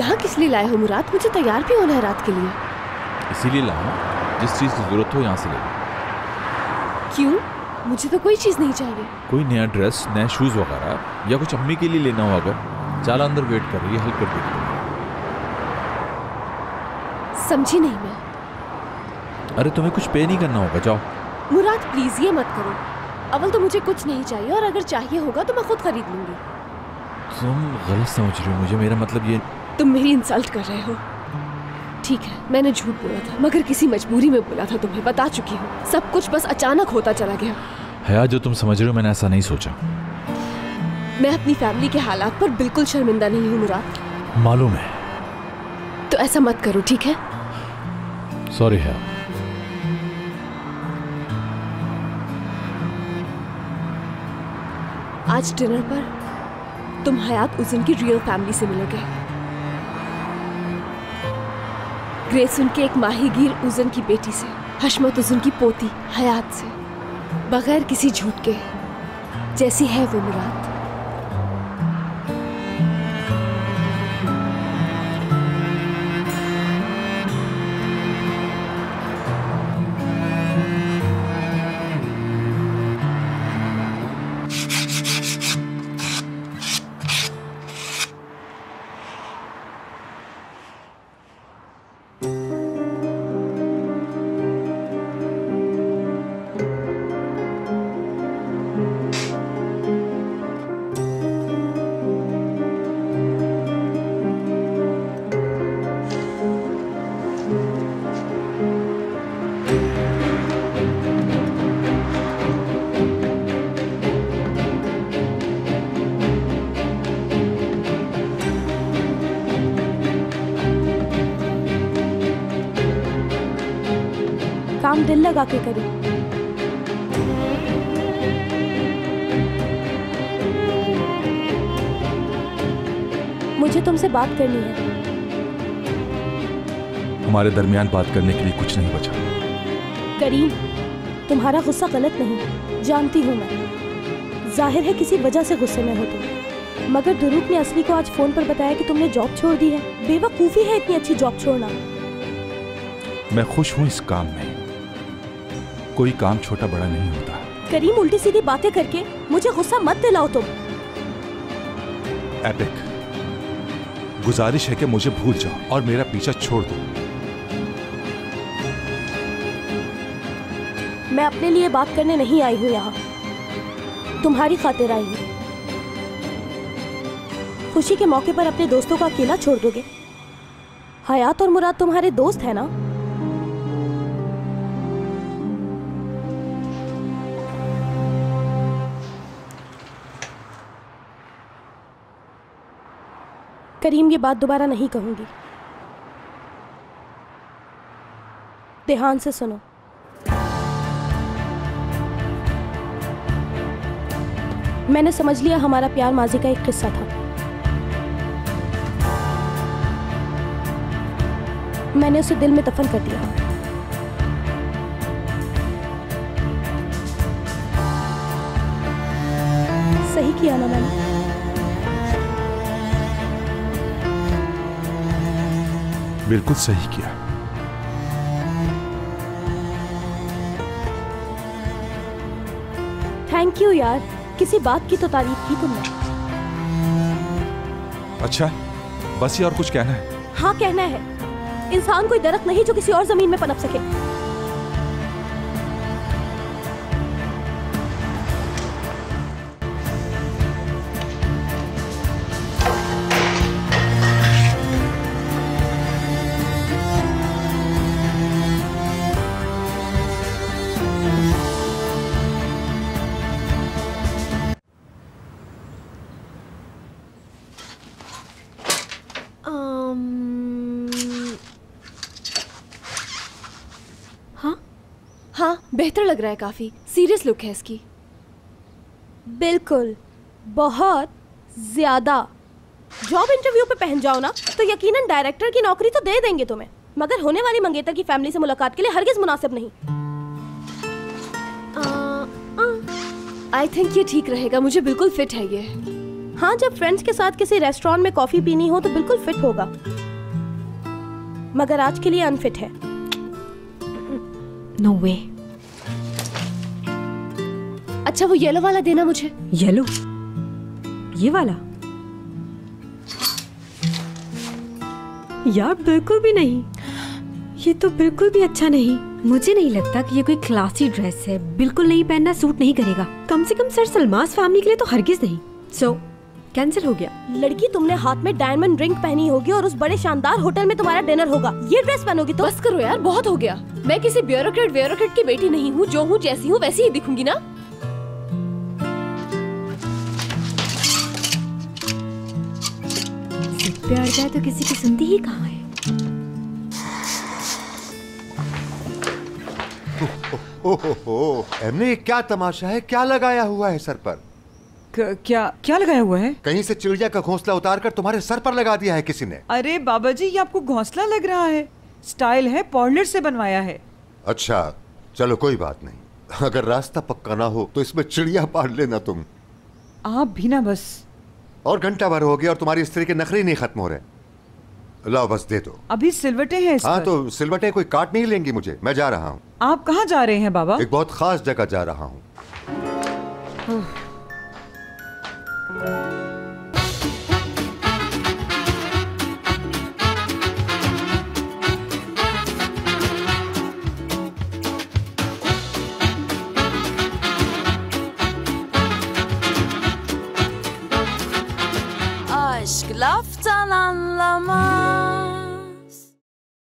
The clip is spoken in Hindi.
यहाँ किस लिए लाए हो मुराद? मुझे तैयार भी होना है रात के लिए। इसीलिए लाया, जिस चीज़ की जरूरत हो यहाँ से ले लो। क्यों? मुझे तो कोई चीज़ नहीं चाहिए। कोई नया ड्रेस, नए शूज़ वगैरह, या कुछ अम्मी के लिए लेना हो अगर। चाला अंदर वेट कर रही है, हेल्प कर देगी। समझी नहीं मैं। अरे तुम्हें कुछ पे नहीं करना होगा, जाओ। मुराद प्लीज ये मत करो। अव्वल तो मुझे कुछ नहीं चाहिए, और अगर चाहिए होगा तो मैं खुद खरीद लूंगी। तुम गलत समझ रही हो मुझे, मेरा मतलब ये। तुम मेरी इंसल्ट कर रहे हो। ठीक है, मैंने झूठ बोला था, मगर किसी मजबूरी में बोला था। तुम्हें बता चुकी हूँ। सब कुछ बस अचानक होता चला गया। हया, जो तुम समझ रहे हो मैंने ऐसा नहीं सोचा। मैं अपनी फैमिली के हालात पर बिल्कुल शर्मिंदा नहीं हूँ मुराद। मालूम है। तो ऐसा मत करो, ठीक है? सॉरी है। आज डिनर पर तुम हयात उज़न की रियल फैमिली से मिलोगे। ग्रेस उनके एक माहीगीर उज़न की बेटी से, हशमत उज़न की पोती हयात से, बगैर किसी झूठ के, जैसी है वो मुराद। काम दिल लगा के करो। मुझे तुमसे बात करनी है। हमारे दरमियान बात करने के लिए कुछ नहीं बचा। करीम, तुम्हारा गुस्सा गलत नहीं, जानती हूँ मैं। जाहिर है किसी वजह से गुस्से में हो तुम, मगर दुरूक ने असली को आज फोन पर बताया कि तुमने जॉब छोड़ दी है। बेवकूफ़ी है इतनी अच्छी जॉब छोड़ना। मैं खुश हूँ इस काम में। कोई काम छोटा बड़ा नहीं होता। करीम, उल्टी सीधी बातें करके मुझे गुस्सा मत दिलाओ तुम। एपिक, गुजारिश है कि मुझे भूल जाओ और मेरा पीछा छोड़ दो। मैं अपने लिए बात करने नहीं आई हूँ यहाँ, तुम्हारी खातिर आई हूँ। खुशी के मौके पर अपने दोस्तों को अकेला छोड़ दोगे? हयात और मुराद तुम्हारे दोस्त है ना? करीम, ये बात दोबारा नहीं कहूंगी। ध्यान से सुनो। मैंने समझ लिया हमारा प्यार माजी का एक किस्सा था। मैंने उसे दिल में दफन कर दिया। सही किया ना मैंने? बिल्कुल सही किया। थैंक यू यार, किसी बात की तो तारीफ की तुमने। अच्छा, बस ये और कुछ कहना है? हाँ, कहना है। इंसान कोई दरख्त नहीं जो किसी और जमीन में पनप सके। बेहतर लग रहा है, काफी सीरियस लुक है इसकी। बिल्कुल, बहुत ज्यादा। जॉब इंटरव्यू पे पहन जाओ ना तो यकीनन डायरेक्टर की नौकरी तो दे देंगे तुम्हें, मगर होने वाली मंगेतर की फैमिली से मुलाकात के लिए हरगिज मुनासिब नहीं। आई थिंक ये ठीक रहेगा, मुझे बिल्कुल फिट है ये। हाँ, जब फ्रेंड्स के साथ किसी रेस्टोरेंट में कॉफी पीनी हो तो बिल्कुल फिट होगा, मगर आज के लिए अनफिट है। नो वे। अच्छा वो येलो वाला देना मुझे। येलो? ये वाला? यार बिल्कुल भी नहीं, ये तो बिल्कुल भी अच्छा नहीं। मुझे नहीं लगता कि ये कोई क्लासी ड्रेस है। बिल्कुल नहीं, पहनना सूट नहीं करेगा। कम से कम सर सलमास फैमिली के लिए तो हरगिज नहीं। सो कैंसिल हो गया। लड़की, तुमने हाथ में डायमंड रिंग पहनी होगी और उस बड़े शानदार होटल में तुम्हारा डिनर होगा, ये ड्रेस पहनोगी तो? बस करो यार, बहुत हो गया। मैं किसी ब्यूरोक्रेट की बेटी नहीं हूँ। जो हूँ जैसी हूँ वैसी ही दिखूंगी ना। सिर पे अड़ जाए तो किसी की सुनती ही कहाँ है। ओहो, एमने क्या तमाशा है? क्या लगाया हुआ है सर पर? क्या लगाया हुआ है? कहीं से चिड़िया का घोंसला उतारकर तुम्हारे सर पर लगा दिया है किसी ने। अरे बाबा जी, ये आपको घोंसला लग रहा है? स्टाइल है, पॉडलर से बनवाया है। अच्छा चलो कोई बात नहीं, अगर रास्ता पक्का ना हो तो इसमें चिड़िया पाल लेना तुम। आप भी ना बस। और घंटा भर हो गया और तुम्हारी स्त्री के नखरे नहीं खत्म हो रहे। लाओ बस दे दो। अभी सिलवटे हैं इस हाँ पर। तो सिलवटे कोई काट नहीं लेंगी मुझे। मैं जा रहा हूँ। आप कहाँ जा रहे हैं बाबा? एक बहुत खास जगह जा रहा हूँ।